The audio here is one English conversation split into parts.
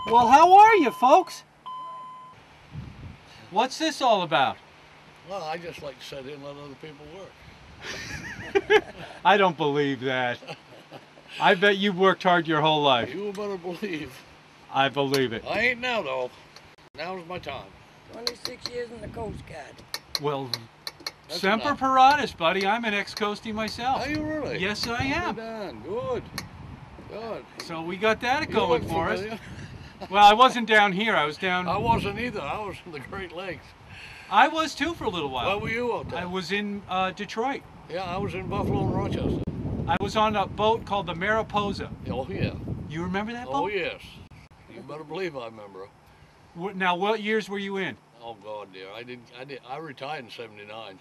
Well, how are you, folks? What's this all about? Well, I just like to sit in and let other people work. I don't believe that. I bet you've worked hard your whole life. You better believe. I believe it. I ain't now, though. Now's my time. 26 years in the Coast Guard. Well, That's Semper enough. Paratus, buddy. I'm an ex-coastie myself. Are you really? Yes, I am. Done. Good. Good. So we got that You going look for us. familiar. Well, I wasn't down here. I was down... I wasn't either. I was in the Great Lakes. I was too for a little while. Where were you out there? I was in Detroit. Yeah, I was in Buffalo and Rochester. I was on a boat called the Mariposa. Oh, yeah. You remember that boat? Oh, yes. You better believe I remember her. Now, what years were you in? Oh, God, dear. I retired in 79.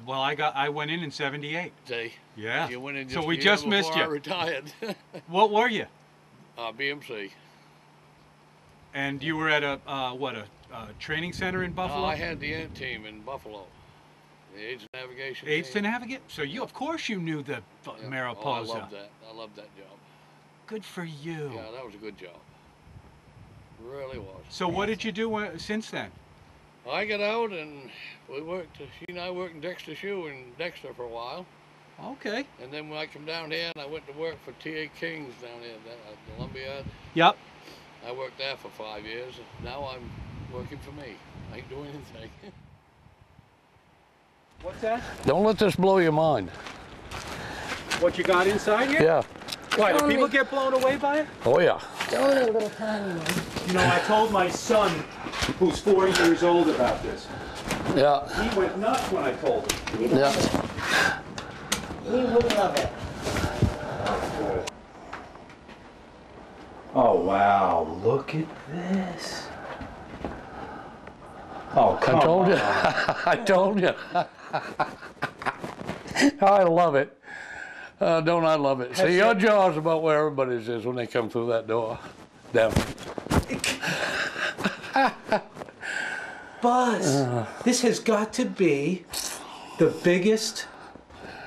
Well, I went in 78. See? Yeah. You went in just So we a year just missed before you. I retired. What were you? BMC. And you were at a training center in Buffalo? I had the ant team in Buffalo. The AIDS navigation Aids to team. navigate? So you, of course you knew the Yeah. Mariposa. Oh, I loved that. I loved that job. Good for you. Yeah, that was a good job. Really was. So what did you do since then? I got out and we worked, she and I worked in Dexter Shoe in Dexter for a while. Okay. And then when I come down here and I went to work for T.A. King's down here at the lumberyard. Yep. I worked there for 5 years. Now I'm working for me. I ain't doing anything. What's that? Don't let this blow your mind. What you got inside here? Yeah. Why, do people get blown away by it? Oh, yeah. It's only a little tiny one. You know, I told my son, who's 4 years old, about this. Yeah. He went nuts when I told him. Yeah. He would love it. Oh, wow. Look at this. Oh, come I told you. on. I told you. I love it. Don't I love it? See, your jaw's about where everybody's is when they come through that door. Down. Buzz, this has got to be the biggest,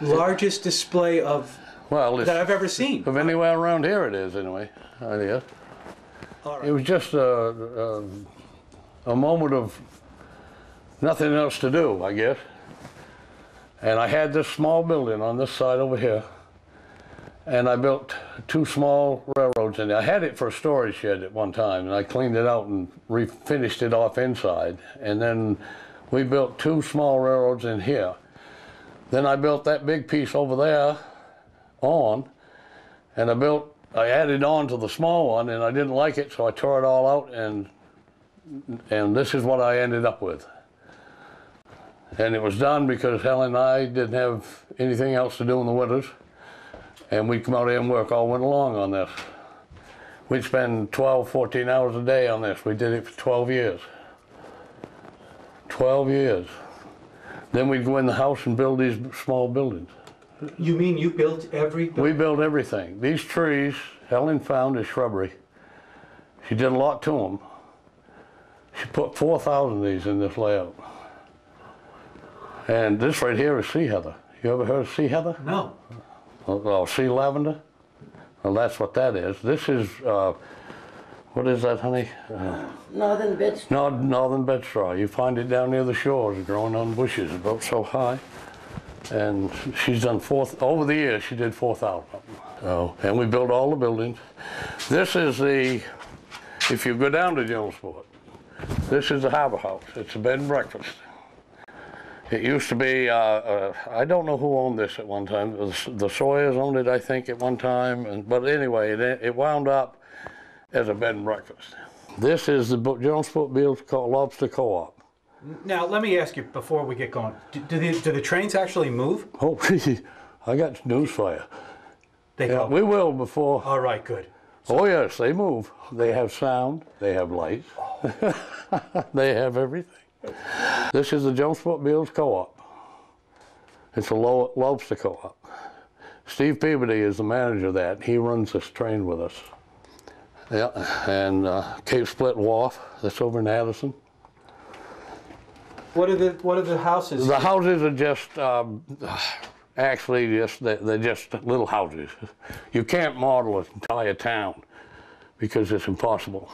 largest display of that I've ever seen. Of anywhere around here it is, anyway. Yeah. All right. It was just a moment of nothing else to do, I guess. And I had this small building on this side over here. And I built 2 small railroads in there. I had it for a storage shed at one time, and I cleaned it out and finished it off inside. And then we built 2 small railroads in here. Then I built that big piece over there and I added on to the small one, and I didn't like it, so I tore it all out, and this is what I ended up with. And it was done because Helen and I didn't have anything else to do in the winters. And we'd come out here and work all winter long on this. We'd spend 12, 14 hours a day on this. We did it for 12 years. 12 years. Then we'd go in the house and build these small buildings. You mean you built every... We built everything. These trees, Helen found as shrubbery. She did a lot to them. She put 4,000 of these in this layout. And this right here is sea heather. You ever heard of sea heather? No. Oh, sea lavender? Well, that's what that is. This is, what is that, honey? Northern bedstraw. Northern bedstraw. You find it down near the shores, growing on bushes about so high. And she's done over the years, she did 4,000 of them. So, and we built all the buildings. This is if you go down to Jonesport, this is the Harbor House. It's a bed and breakfast. It used to be, I don't know who owned this at one time. The Sawyers owned it, I think, at one time. But anyway, it wound up as a bed and breakfast. This is the Jonesport Beals Lobster Co-op. Now, let me ask you, before we get going, do the trains actually move? Oh, I got news for you. They Yeah, go. we will before. All right, good. Oh, yes, they move. They have sound. They have lights. They have everything. This is the Jonesport Beals Co-op. It's a lobster co-op. Steve Peabody is the manager of that. He runs this train with us. Yeah, and Cape Split Wharf, that's over in Addison. What are the houses? The houses are just, actually they're just little houses. You can't model an entire town because it's impossible.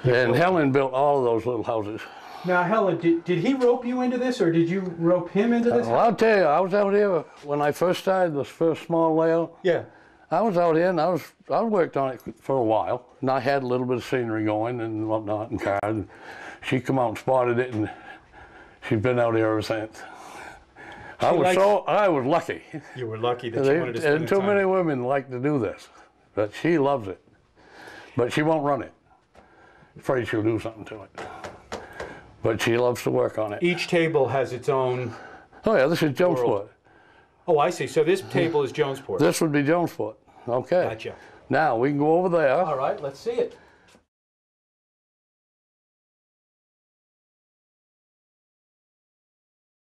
And Helen built all of those little houses. Now, Helen, did he rope you into this, or did you rope him into this? Well, I'll tell you, I was out here when I first started this first small layout. Yeah. I was out here and I worked on it for a while, and I had a little bit of scenery going and whatnot and cars. And she come out and spotted it, and she's been out here ever since. I was lucky. You were lucky that you wanted to spend and too many women like to do this, but she loves it. But she won't run it. Afraid she'll do something to it. But she loves to work on it. Each table has its own. Oh yeah, this is Jonesport. Oh, I see. So this table is Jonesport. This would be Jonesport. Okay. Gotcha. Now we can go over there. All right, let's see it.